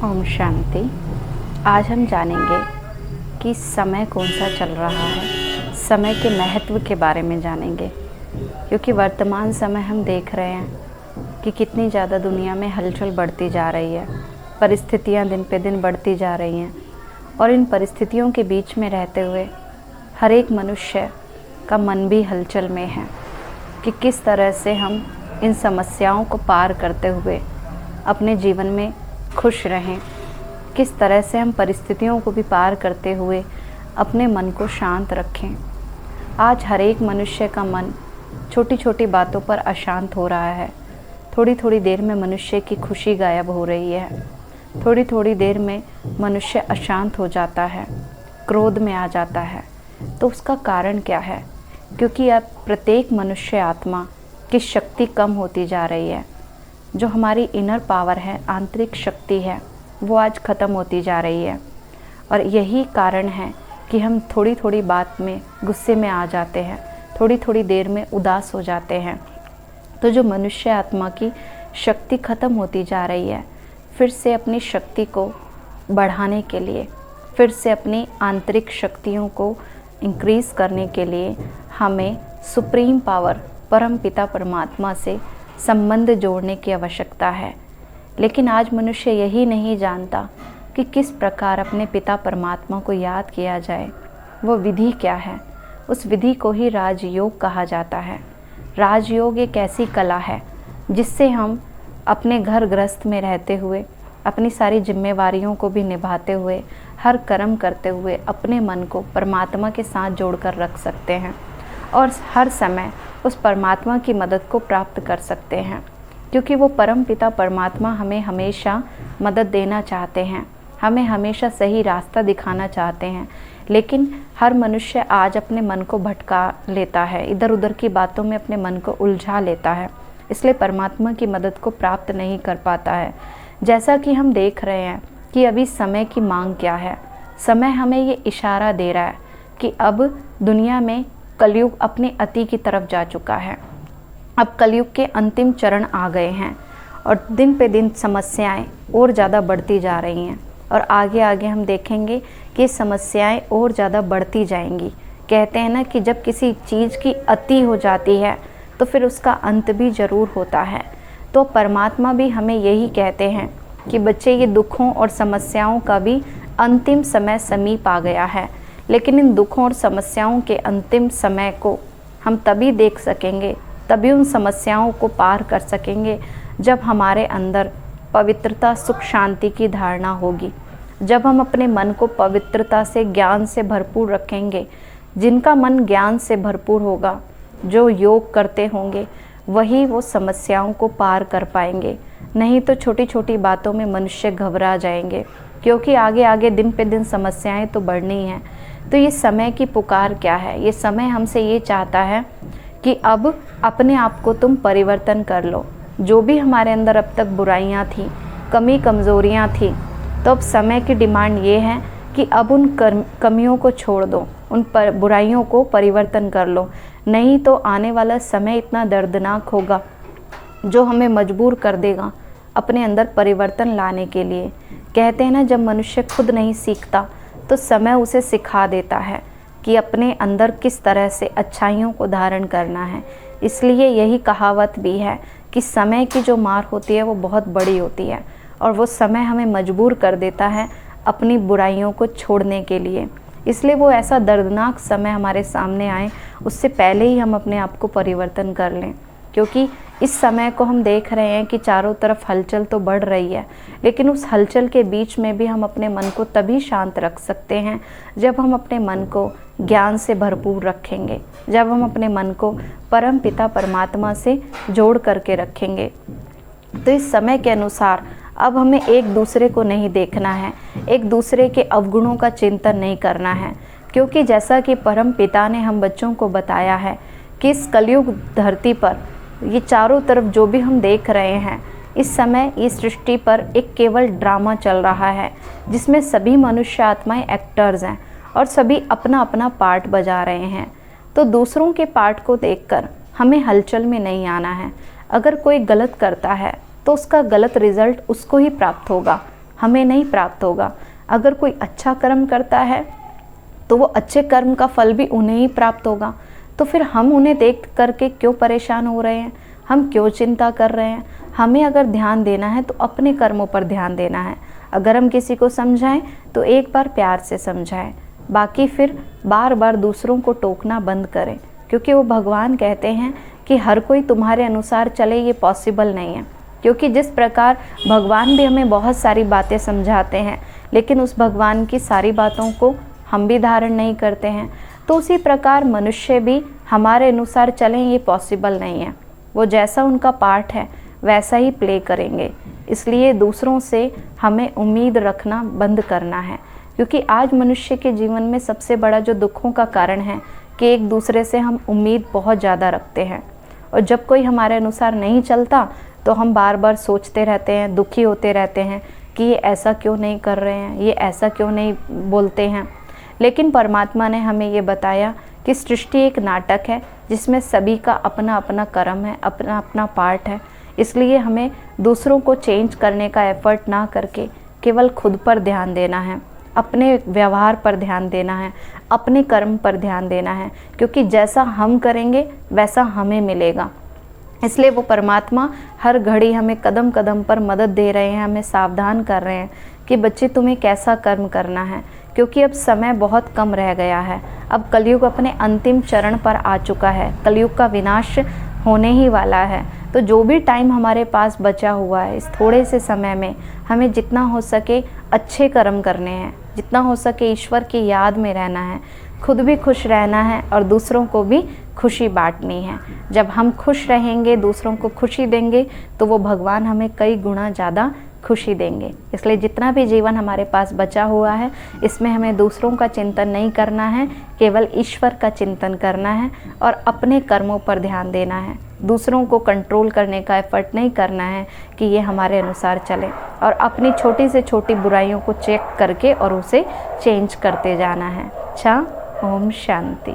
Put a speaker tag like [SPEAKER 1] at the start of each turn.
[SPEAKER 1] ओम शांति। आज हम जानेंगे कि समय कौन सा चल रहा है, समय के महत्व के बारे में जानेंगे। क्योंकि वर्तमान समय हम देख रहे हैं कि कितनी ज़्यादा दुनिया में हलचल बढ़ती जा रही है, परिस्थितियां दिन पे दिन बढ़ती जा रही हैं। और इन परिस्थितियों के बीच में रहते हुए हर एक मनुष्य का मन भी हलचल में है कि किस तरह से हम इन समस्याओं को पार करते हुए अपने जीवन में खुश रहें, किस तरह से हम परिस्थितियों को भी पार करते हुए अपने मन को शांत रखें। आज हर एक मनुष्य का मन छोटी छोटी बातों पर अशांत हो रहा है। थोड़ी थोड़ी देर में मनुष्य की खुशी गायब हो रही है, थोड़ी थोड़ी देर में मनुष्य अशांत हो जाता है, क्रोध में आ जाता है। तो उसका कारण क्या है? क्योंकि अब प्रत्येक मनुष्य आत्मा की शक्ति कम होती जा रही है। जो हमारी इनर पावर है, आंतरिक शक्ति है, वो आज ख़त्म होती जा रही है। और यही कारण है कि हम थोड़ी थोड़ी बात में गुस्से में आ जाते हैं, थोड़ी थोड़ी देर में उदास हो जाते हैं। तो जो मनुष्य आत्मा की शक्ति ख़त्म होती जा रही है, फिर से अपनी शक्ति को बढ़ाने के लिए, फिर से अपनी आंतरिक शक्तियों को इंक्रीज़ करने के लिए हमें सुप्रीम पावर परम पिता परमात्मा से संबंध जोड़ने की आवश्यकता है। लेकिन आज मनुष्य यही नहीं जानता कि किस प्रकार अपने पिता परमात्मा को याद किया जाए। वो विधि क्या है? उस विधि को ही राजयोग कहा जाता है। राजयोग एक ऐसी कला है जिससे हम अपने घर गृहस्थ में रहते हुए, अपनी सारी जिम्मेवारियों को भी निभाते हुए, हर कर्म करते हुए अपने मन को परमात्मा के साथ जोड़कर रख सकते हैं और हर समय उस परमात्मा की मदद को प्राप्त कर सकते हैं। क्योंकि वो परम पिता परमात्मा हमें हमेशा मदद देना चाहते हैं, हमें हमेशा सही रास्ता दिखाना चाहते हैं। लेकिन हर मनुष्य आज अपने मन को भटका लेता है, इधर उधर की बातों में अपने मन को उलझा लेता है, इसलिए परमात्मा की मदद को प्राप्त नहीं कर पाता है। जैसा कि हम देख रहे हैं कि अभी समय की मांग क्या है। समय हमें ये इशारा दे रहा है कि अब दुनिया में कलयुग अपने अति की तरफ जा चुका है। अब कलयुग के अंतिम चरण आ गए हैं और दिन पे दिन समस्याएं और ज़्यादा बढ़ती जा रही हैं। और आगे आगे हम देखेंगे कि समस्याएं और ज़्यादा बढ़ती जाएंगी। कहते हैं ना कि जब किसी चीज़ की अति हो जाती है तो फिर उसका अंत भी ज़रूर होता है। तो परमात्मा भी हमें यही कहते हैं कि बच्चे, ये दुखों और समस्याओं का भी अंतिम समय समीप आ गया है। लेकिन इन दुखों और समस्याओं के अंतिम समय को हम तभी देख सकेंगे, तभी उन समस्याओं को पार कर सकेंगे जब हमारे अंदर पवित्रता, सुख, शांति की धारणा होगी। जब हम अपने मन को पवित्रता से, ज्ञान से भरपूर रखेंगे। जिनका मन ज्ञान से भरपूर होगा, जो योग करते होंगे, वही वो समस्याओं को पार कर पाएंगे। नहीं तो छोटी छोटी बातों में मनुष्य घबरा जाएंगे, क्योंकि आगे आगे दिन पे दिन समस्याएं तो बढ़नी हैं। तो ये समय की पुकार क्या है? ये समय हमसे ये चाहता है कि अब अपने आप को तुम परिवर्तन कर लो। जो भी हमारे अंदर अब तक बुराइयां थी, कमी कमज़ोरियां थी, तो अब समय की डिमांड ये है कि अब उन कमियों को छोड़ दो, उन बुराइयों को परिवर्तन कर लो। नहीं तो आने वाला समय इतना दर्दनाक होगा जो हमें मजबूर कर देगा अपने अंदर परिवर्तन लाने के लिए। कहते हैं ना, जब मनुष्य खुद नहीं सीखता तो समय उसे सिखा देता है कि अपने अंदर किस तरह से अच्छाइयों को धारण करना है। इसलिए यही कहावत भी है कि समय की जो मार होती है वो बहुत बड़ी होती है और वो समय हमें मजबूर कर देता है अपनी बुराइयों को छोड़ने के लिए। इसलिए वो ऐसा दर्दनाक समय हमारे सामने आए, उससे पहले ही हम अपने आप को परिवर्तन कर लें। क्योंकि इस समय को हम देख रहे हैं कि चारों तरफ हलचल तो बढ़ रही है, लेकिन उस हलचल के बीच में भी हम अपने मन को तभी शांत रख सकते हैं जब हम अपने मन को ज्ञान से भरपूर रखेंगे, जब हम अपने मन को परम पिता परमात्मा से जोड़ करके रखेंगे। तो इस समय के अनुसार अब हमें एक दूसरे को नहीं देखना है, एक दूसरे के अवगुणों का चिंतन नहीं करना है। क्योंकि जैसा कि परम पिता ने हम बच्चों को बताया है कि इस कलयुग धरती पर ये चारों तरफ जो भी हम देख रहे हैं, इस समय ये सृष्टि पर एक केवल ड्रामा चल रहा है जिसमें सभी मनुष्य आत्माएं एक्टर्स हैं और सभी अपना अपना पार्ट बजा रहे हैं। तो दूसरों के पार्ट को देखकर हमें हलचल में नहीं आना है। अगर कोई गलत करता है तो उसका गलत रिजल्ट उसको ही प्राप्त होगा, हमें नहीं प्राप्त होगा। अगर कोई अच्छा कर्म करता है तो वो अच्छे कर्म का फल भी उन्हें ही प्राप्त होगा। तो फिर हम उन्हें देख करके क्यों परेशान हो रहे हैं, हम क्यों चिंता कर रहे हैं। हमें अगर ध्यान देना है तो अपने कर्मों पर ध्यान देना है। अगर हम किसी को समझाएं तो एक बार प्यार से समझाएं, बाकी फिर बार बार दूसरों को टोकना बंद करें, क्योंकि वो भगवान कहते हैं कि हर कोई तुम्हारे अनुसार चले, ये पॉसिबल नहीं है। क्योंकि जिस प्रकार भगवान भी हमें बहुत सारी बातें समझाते हैं, लेकिन उस भगवान की सारी बातों को हम भी धारण नहीं करते हैं, तो उसी प्रकार मनुष्य भी हमारे अनुसार चलें, ये पॉसिबल नहीं है। वो जैसा उनका पार्ट है वैसा ही प्ले करेंगे। इसलिए दूसरों से हमें उम्मीद रखना बंद करना है, क्योंकि आज मनुष्य के जीवन में सबसे बड़ा जो दुखों का कारण है कि एक दूसरे से हम उम्मीद बहुत ज़्यादा रखते हैं, और जब कोई हमारे अनुसार नहीं चलता तो हम बार बार सोचते रहते हैं, दुखी होते रहते हैं कि ये ऐसा क्यों नहीं कर रहे हैं, ये ऐसा क्यों नहीं बोलते हैं। लेकिन परमात्मा ने हमें ये बताया कि सृष्टि एक नाटक है जिसमें सभी का अपना अपना कर्म है, अपना अपना पार्ट है। इसलिए हमें दूसरों को चेंज करने का एफर्ट ना करके केवल खुद पर ध्यान देना है, अपने व्यवहार पर ध्यान देना है, अपने कर्म पर ध्यान देना है, क्योंकि जैसा हम करेंगे वैसा हमें मिलेगा। इसलिए वो परमात्मा हर घड़ी हमें कदम कदम पर मदद दे रहे हैं, हमें सावधान कर रहे हैं कि बच्चे तुम्हें कैसा कर्म करना है, क्योंकि अब समय बहुत कम रह गया है। अब कलयुग अपने अंतिम चरण पर आ चुका है, कलयुग का विनाश होने ही वाला है। तो जो भी टाइम हमारे पास बचा हुआ है, इस थोड़े से समय में हमें जितना हो सके अच्छे कर्म करने हैं, जितना हो सके ईश्वर की याद में रहना है, खुद भी खुश रहना है और दूसरों को भी खुशी बांटनी है। जब हम खुश रहेंगे, दूसरों को खुशी देंगे, तो वो भगवान हमें कई गुना ज़्यादा खुशी देंगे। इसलिए जितना भी जीवन हमारे पास बचा हुआ है, इसमें हमें दूसरों का चिंतन नहीं करना है, केवल ईश्वर का चिंतन करना है और अपने कर्मों पर ध्यान देना है। दूसरों को कंट्रोल करने का एफर्ट नहीं करना है कि ये हमारे अनुसार चले, और अपनी छोटी से छोटी बुराइयों को चेक करके और उसे चेंज करते जाना है। अच्छा, ओम शांति।